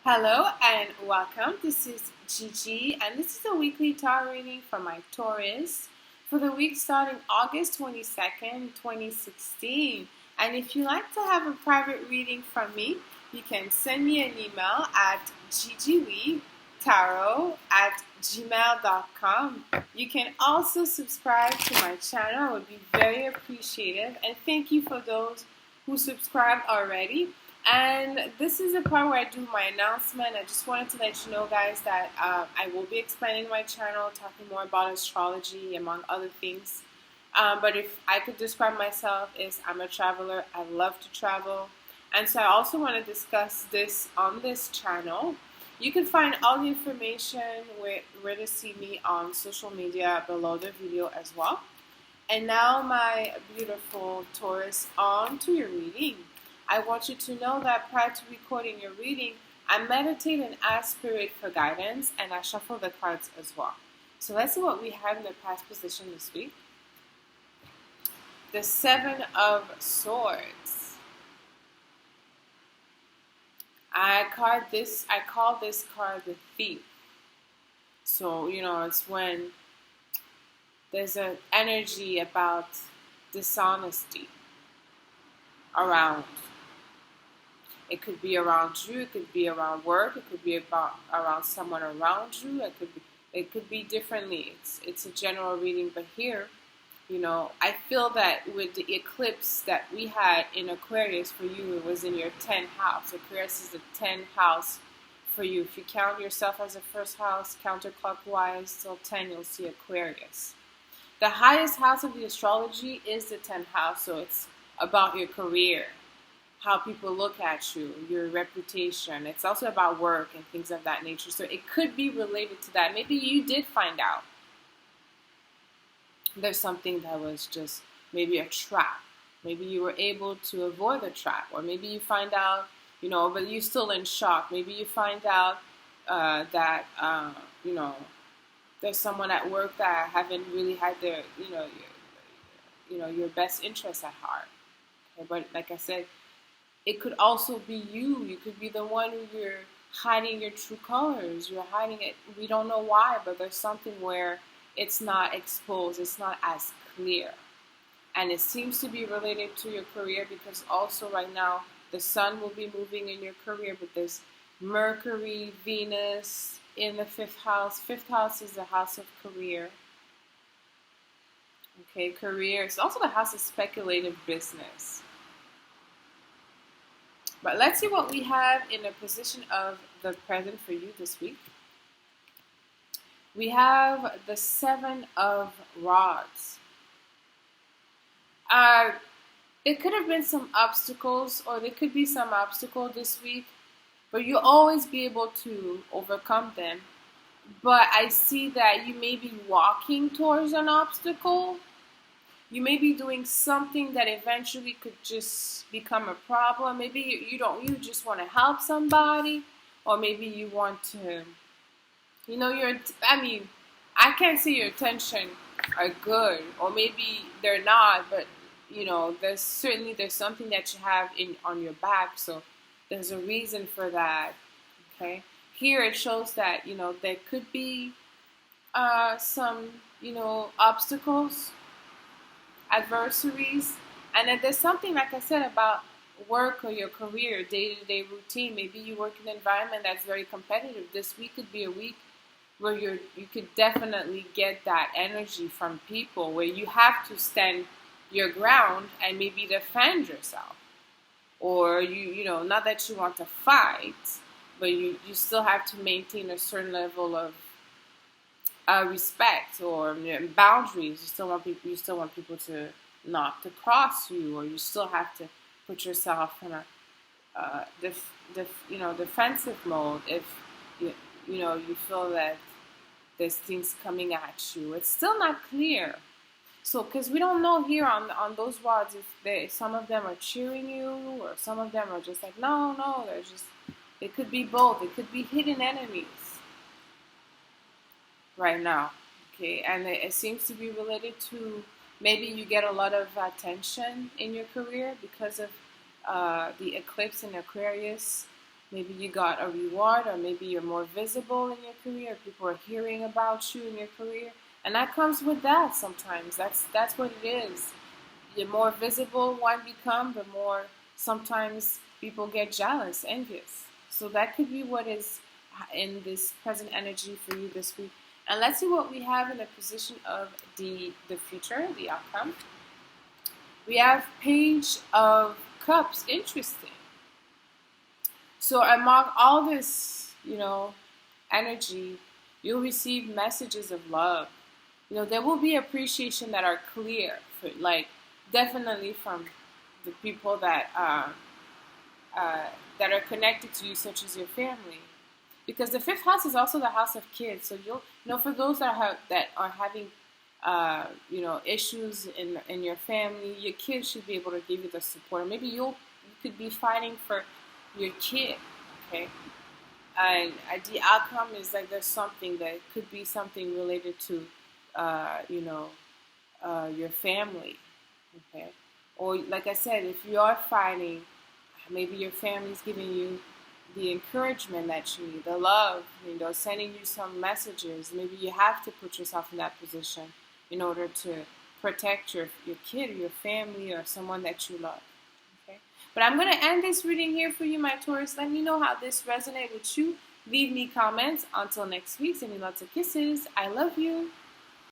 Hello and welcome. This is Gigi, and this is a weekly tarot reading for my Taurus for the week starting August 22nd, 2016. And if you'd like to have a private reading from me, you can send me an email at gigileetarot@gmail.com. You can also subscribe to my channel. I would be very appreciative. And thank you for those who subscribed already. And this is the part where I do my announcement. I just wanted to let you know, guys, that I will be expanding my channel, talking more about astrology, among other things. But if I could describe myself as I'm a traveler, I love to travel. And so I also want to discuss this on this channel. You can find all the information where to see me on social media below the video as well. And now, my beautiful Taurus, on to your reading. I want you to know that prior to recording your reading, I meditate and ask Spirit for guidance, and I shuffle the cards as well. So let's see what we have in the past position this week. The Seven of Swords. I call this card the Thief. So, it's when there's an energy about dishonesty around. It could be around you, it could be around work, it could be around someone around you, it could be differently. It's a general reading, but here, I feel that with the eclipse that we had in Aquarius for you, it was in your 10th house. Aquarius is the 10th house for you. If you count yourself as a first house, counterclockwise till 10, you'll see Aquarius. The highest house of the astrology is the 10th house, so it's about your career, how people look at you, your reputation. It's also about work and things of that nature. So it could be related to that. Maybe you did find out there's something that was just maybe a trap. Maybe you were able to avoid the trap. Or maybe you find out, but you're still in shock. Maybe you find out that, there's someone at work that haven't really had their, your best interests at heart. Okay? But like I said, it could also be you. You could be the one who you're hiding your true colors. You're hiding it. We don't know why, but there's something where it's not exposed. It's not as clear. And it seems to be related to your career because also right now the sun will be moving in your career, but there's Mercury, Venus in the 5th house. 5th house is the house of career. Okay, career. It's also the house of speculative business. But let's see what we have in the position of the present for you this week. We have the 7 of Rods. It could have been some obstacles, or there could be some obstacle this week, but you'll always be able to overcome them. But I see that you may be walking towards an obstacle. You may be doing something that eventually could just become a problem. Maybe you just want to help somebody, or maybe you want to, I can't say your intention are good, or maybe they're not, but there's something that you have on your back, so there's a reason for that. Okay, here it shows that there could be some obstacles, adversaries, and then there's something, like I said, about work or your career, day-to-day routine. Maybe you work in an environment that's very competitive. This week could be a week where you could definitely get that energy from people where you have to stand your ground and maybe defend yourself, or not that you want to fight, but you still have to maintain a certain level of respect or boundaries. You still want people to not to cross you, or you still have to put yourself in a defensive mode if you feel that there's things coming at you. It's still not clear. So, because we don't know here on those rods if some of them are cheering you, or some of them are just like, no, it could be both. It could be hidden enemies right now, okay? And it seems to be related to maybe you get a lot of attention in your career because of the eclipse in Aquarius. Maybe you got a reward, or maybe you're more visible in your career. People are hearing about you in your career, and that comes with that. Sometimes that's what it is. The more visible one become, the more sometimes people get jealous, envious. So that could be what is in this present energy for you this week. And let's see what we have in the position of the future, the outcome. We have Page of Cups. Interesting. So among all this, energy, you'll receive messages of love. There will be appreciation that are clear, for, like definitely from the people that are connected to you, such as your family. Because the fifth house is also the house of kids. So for those that are having issues in your family, your kids should be able to give you the support. Or maybe you could be fighting for your kid, okay? And the outcome is like there's something that could be something related to, your family, okay? Or like I said, if you are fighting, maybe your family's giving you the encouragement that you need, the love, sending you some messages. Maybe you have to put yourself in that position in order to protect your kid or your family or someone that you love. Okay? But I'm going to end this reading here for you, my Taurus. Let me know how this resonates with you. Leave me comments. Until next week, sending lots of kisses. I love you.